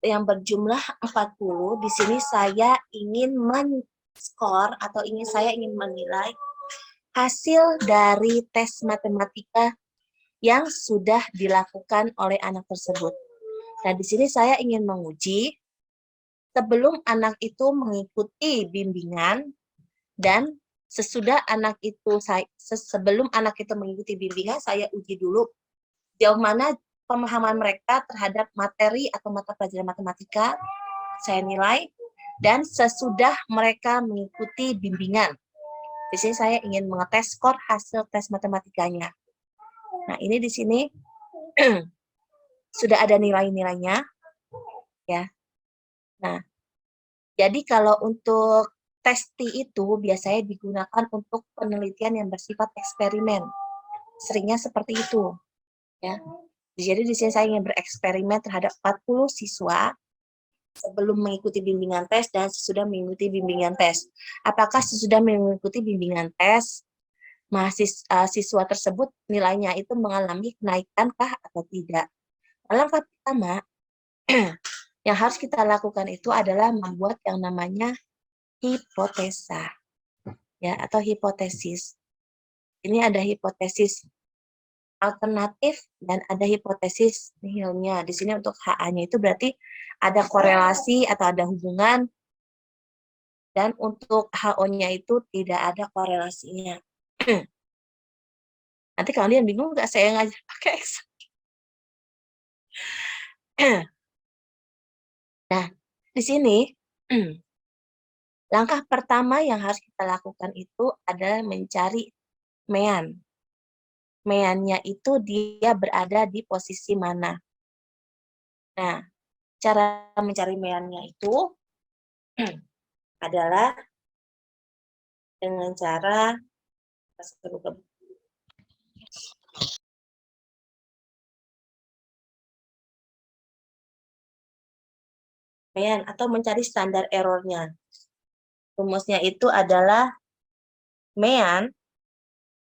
yang berjumlah 40, di sini saya ingin men-skor atau saya ingin menilai hasil dari tes matematika yang sudah dilakukan oleh anak tersebut. Nah, di sini saya ingin menguji sebelum anak itu mengikuti bimbingan dan sesudah anak itu sebelum anak itu mengikuti bimbingan, saya uji dulu sejauh mana pemahaman mereka terhadap materi atau mata pelajaran matematika, saya nilai, dan sesudah mereka mengikuti bimbingan. Di sini saya ingin mengetes skor hasil tes matematikanya. Nah, ini di sini sudah ada nilai-nilainya, ya. Nah, jadi kalau untuk tes T itu biasanya digunakan untuk penelitian yang bersifat eksperimen. Seringnya seperti itu, ya. Jadi di sini saya ingin bereksperimen terhadap 40 siswa sebelum mengikuti bimbingan tes dan sesudah mengikuti bimbingan tes. Apakah sesudah mengikuti bimbingan tes, siswa tersebut nilainya itu mengalami kenaikan kah atau tidak? Langkah pertama yang harus kita lakukan itu adalah membuat yang namanya hipotesa, ya, atau hipotesis. Ini ada hipotesis alternatif dan ada hipotesis nihilnya. Di sini untuk HA-nya itu berarti ada korelasi atau ada hubungan, dan untuk HO-nya itu tidak ada korelasinya. Nanti kalian bingung nggak saya ngajar pakai Excel? Nah, di sini langkah pertama yang harus kita lakukan itu adalah mencari mean. Meannya itu dia berada di posisi mana. Nah, cara mencari meannya itu adalah dengan cara mean atau mencari standar errornya. Rumusnya itu adalah mean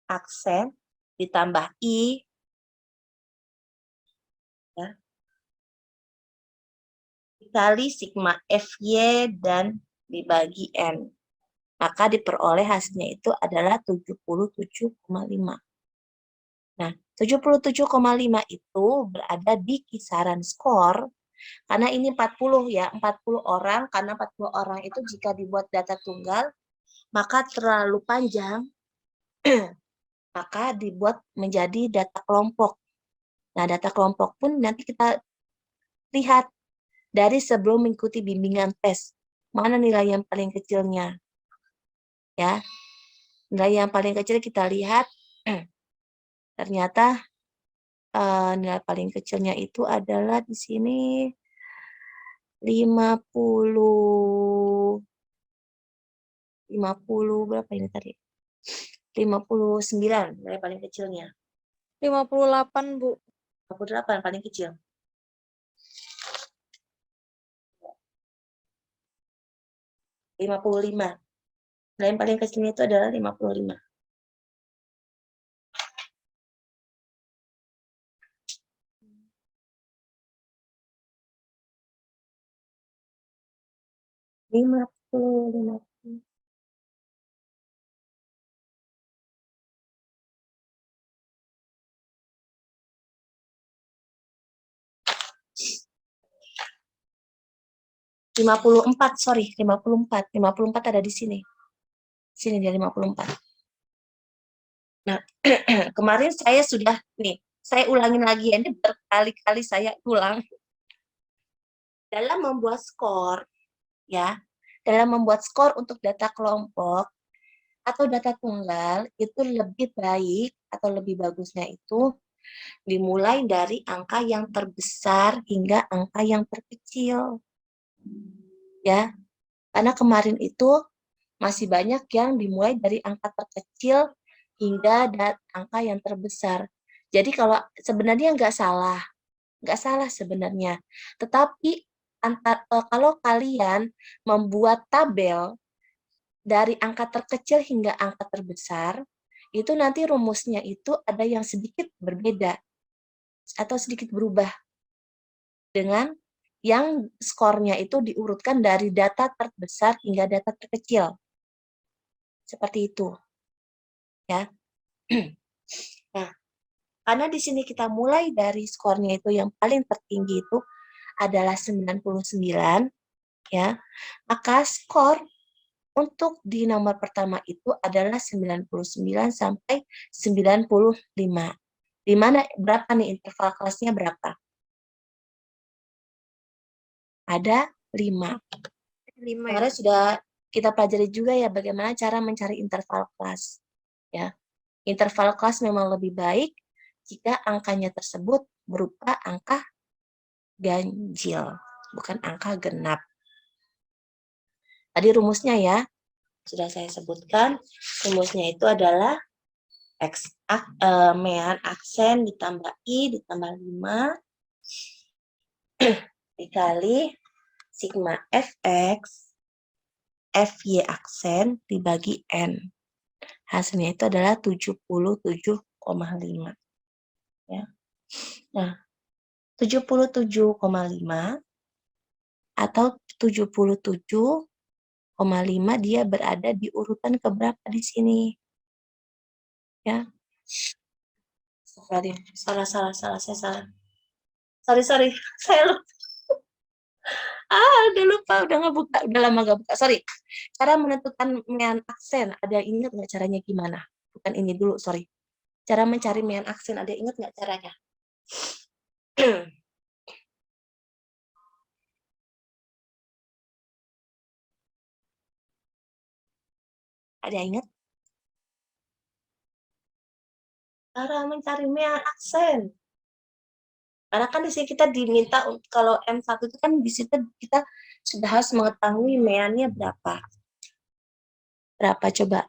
aksen ditambah I, ya, dikali sigma FY dan dibagi N. Maka diperoleh hasilnya itu adalah 77,5. Nah, 77,5 itu berada di kisaran skor, karena ini 40 ya, 40 orang, karena 40 orang itu jika dibuat data tunggal, maka terlalu panjang, maka dibuat menjadi data kelompok. Nah, data kelompok pun nanti kita lihat dari sebelum mengikuti bimbingan tes, mana nilai yang paling kecilnya. Ya, nilai yang paling kecil kita lihat, ternyata nilai paling kecilnya itu adalah di sini 50 berapa ini tadi? 59 nilai paling kecilnya. 58, Bu. 58 paling kecil. (55). Nilai yang paling kecilnya itu adalah 55. Lima puluh. 54, sorry, 54. 54 ada di sini. Sini dia 54. Nah, kemarin saya sudah, saya ulangin lagi, ini berkali-kali saya ulang. Dalam membuat skor, ya, dalam membuat skor untuk data kelompok atau data tunggal, itu lebih baik atau lebih bagusnya itu dimulai dari angka yang terbesar hingga angka yang terkecil. Ya, karena kemarin itu masih banyak yang dimulai dari angka terkecil hingga angka yang terbesar. Jadi kalau sebenarnya nggak salah sebenarnya. Tetapi kalau kalian membuat tabel dari angka terkecil hingga angka terbesar, itu nanti rumusnya itu ada yang sedikit berbeda atau sedikit berubah dengan yang skornya itu diurutkan dari data terbesar hingga data terkecil. Seperti itu. Ya. Nah, karena di sini kita mulai dari skornya itu yang paling tertinggi itu adalah 99, ya. Maka skor untuk di nomor pertama itu adalah 99 sampai 95. Di mana berapa nih interval kelasnya berapa? Ada 5. 5 ya. Kemarin sudah kita pelajari juga ya bagaimana cara mencari interval kelas. Ya. Interval kelas memang lebih baik jika angkanya tersebut berupa angka ganjil, bukan angka genap. Tadi rumusnya ya, sudah saya sebutkan. Rumusnya itu adalah mean aksen ditambah I ditambah 5 dikali sigma fx fy aksen dibagi n. Hasilnya itu adalah 77,5. Ya. Nah, 77,5 atau 77,5 dia berada di urutan keberapa di sini? Ya. Salah, saya salah. Sorry, saya lupa. Udah lupa, udah nggak buka, udah lama nggak buka. Sorry. Cara menentukan mean aksen, ada ingat nggak caranya gimana? Bukan ini dulu, sorry. Cara mencari mean aksen, ada ingat nggak caranya? Ada ingat? Cara mencari mean aksen. Karena kan di sini kita diminta kalau M1 itu kan di situ kita sudah harus mengetahui meannya berapa. Berapa coba?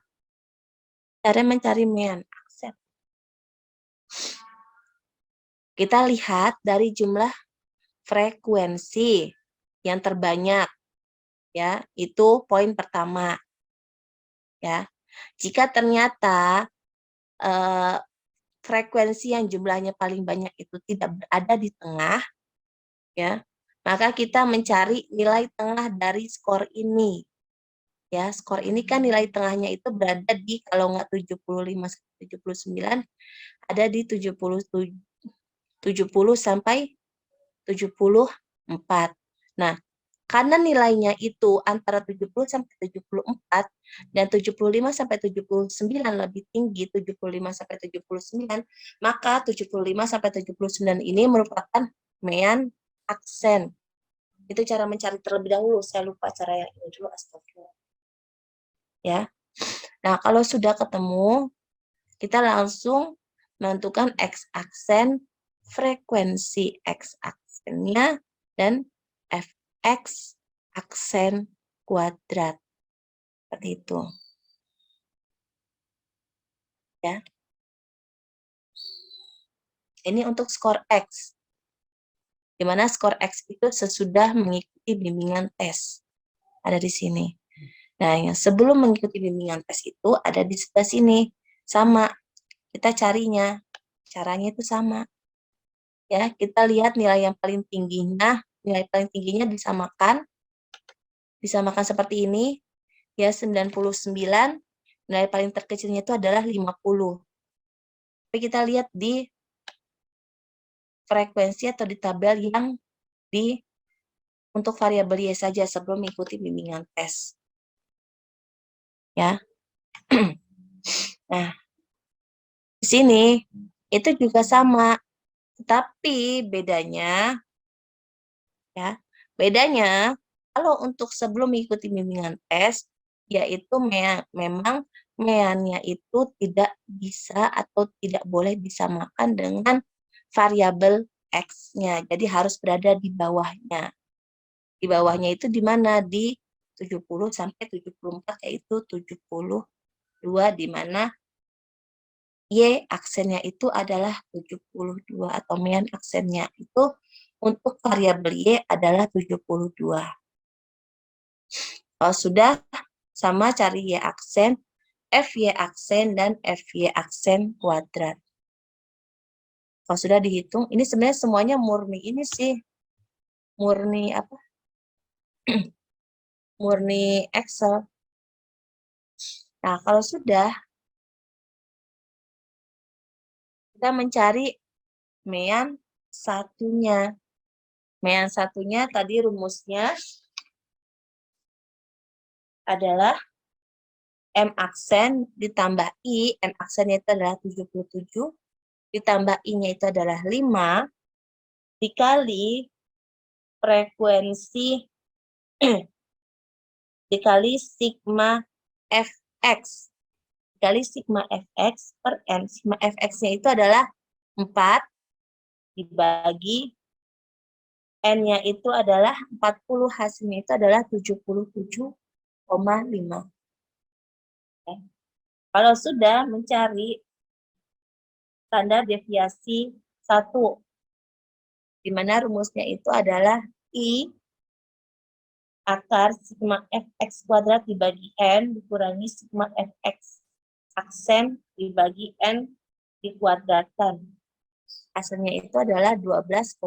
Cara mencari mean aksen. Kita lihat dari jumlah frekuensi yang terbanyak. Ya, itu poin pertama. Ya. Jika ternyata frekuensi yang jumlahnya paling banyak itu tidak berada di tengah, ya, maka kita mencari nilai tengah dari skor ini. Ya, skor ini kan nilai tengahnya itu berada di kalau nggak 75 sampai 79 ada di 70 sampai 74. Nah, karena nilainya itu antara 70 sampai 74 dan 75 sampai 79 lebih tinggi 75 sampai 79, maka 75 sampai 79 ini merupakan mean aksen. Itu cara mencari terlebih dahulu. Saya lupa cara yang ini dulu, astagfirullah. Ya. Nah, kalau sudah ketemu, kita langsung menentukan X aksen, frekuensi X aksennya, dan Fx aksen kuadrat. Seperti itu. Ya. Ini untuk skor X. Di mana skor X itu sesudah mengikuti bimbingan tes. Ada di sini. Nah, yang sebelum mengikuti bimbingan tes itu ada di sebelah sini. Sama. Kita carinya. Caranya itu sama. Ya, kita lihat nilai yang paling tingginya, disamakan seperti ini. Ya, 99, nilai paling terkecilnya itu adalah 50. Tapi kita lihat di frekuensi atau di tabel yang untuk variabel Y saja sebelum mengikuti bimbingan tes. Ya. Nah, di sini itu juga sama. Tapi bedanya kalau untuk sebelum mengikuti bimbingan tes, yaitu memang meannya itu tidak bisa atau tidak boleh disamakan dengan variabel X-nya. Jadi harus berada di bawahnya. Di bawahnya itu di mana? Di 70 sampai 74, yaitu 72, di mana Y aksennya itu adalah 72 atau mean aksennya itu untuk variabel Y adalah 72. Kalau sudah sama cari Y aksen, FY aksen, dan FY aksen kuadrat. Kalau sudah dihitung, ini sebenarnya semuanya murni ini sih. murni apa? Murni Excel. Nah, kalau sudah, kita mencari mean satunya. Mean satunya tadi rumusnya adalah M aksen ditambah I, M aksennya itu adalah 77, ditambah I-nya itu adalah 5, dikali frekuensi, dikali sigma fx, dikali sigma fx per N. Sigma fx-nya itu adalah 4, dibagi N-nya itu adalah 40, hasilnya itu adalah 77,5. Kalau sudah mencari standar deviasi 1, di mana rumusnya itu adalah I akar sigma fx kuadrat dibagi N dikurangi sigma fx aksen dibagi N dikuadratkan. Hasilnya itu adalah 12,03.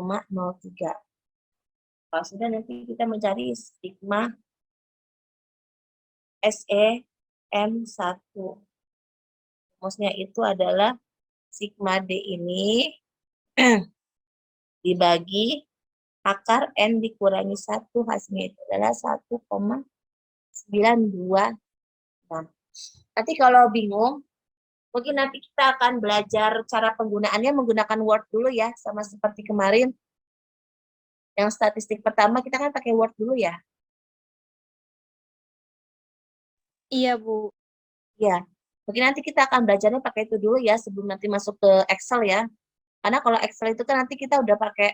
Kalau sudah nanti kita mencari sigma SE M1. Rumusnya itu adalah sigma D ini dibagi akar N dikurangi 1, hasilnya itu adalah 1,926. Nanti kalau bingung, mungkin nanti kita akan belajar cara penggunaannya menggunakan Word dulu ya, sama seperti kemarin. Yang statistik pertama kita kan pakai Word dulu ya. Iya, Bu. Ya, mungkin nanti kita akan belajarnya pakai itu dulu ya, sebelum nanti masuk ke Excel ya. Karena kalau Excel itu kan nanti kita udah pakai,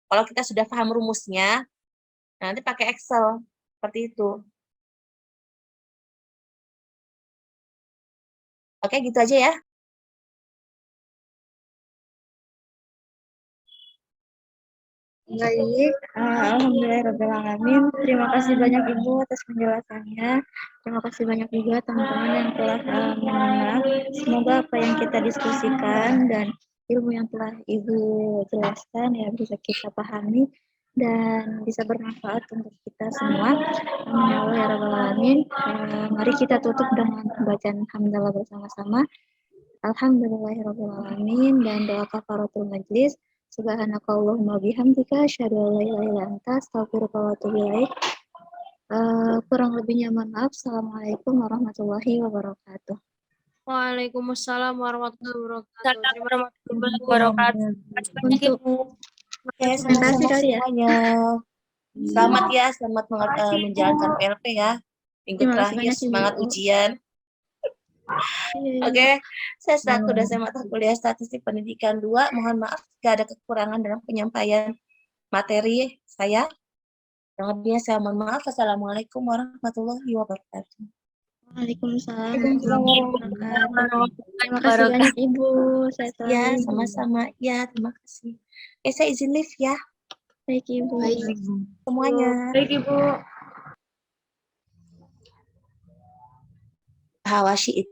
kalau kita sudah paham rumusnya, nanti pakai Excel, seperti itu. Oke, gitu aja ya. Baik, alhamdulillahirrahmanirrahim. Terima kasih banyak Ibu atas penjelasannya. Terima kasih banyak juga teman-teman yang telah menyimak. Semoga apa yang kita diskusikan dan ilmu yang telah Ibu jelaskan ya bisa kita pahami dan bisa bermanfaat untuk kita semua. Amin ya Allah ya Rabbal Alamin. Mari kita tutup dengan bacaan hamdalah bersama-sama. Alhamdulillahirabbil alamin dan doa kafaratul majlis. Subhanakallahumma bihamdika asyhadu an la ilaha illa anta astaghfiruka wa atubu ilaik. Kurang lebihnya mohon maaf. Assalamualaikum warahmatullahi wabarakatuh. Waalaikumsalam warahmatullahi wabarakatuh. Terima kasih. Warahmatullahi wabarakatuh. Terima kasih banyak, Untuk Ibu. Oke, Terima kasih sama-sama kali ya. semuanya. Selamat ya, selamat menjalankan PLP ya. Minggu Terima kasih terakhir banyak, Ibu. semangat ujian. Oke, saya selaku dosen mata kuliah Statistik Pendidikan 2, mohon maaf jika ada kekurangan dalam penyampaian materi saya. Yang lebihnya saya mohon maaf. Assalamualaikum warahmatullahi wabarakatuh. Waalaikumsalam Waalaikumsalam warahmatullahi wabarakatuh. Terima kasih wabarakatuh. banyak Ibu. Saya Ya, selalu sama-sama. Ya, terima kasih. Saya izin live ya, baik Ibu. semuanya. Baik, Ibu. Hawashi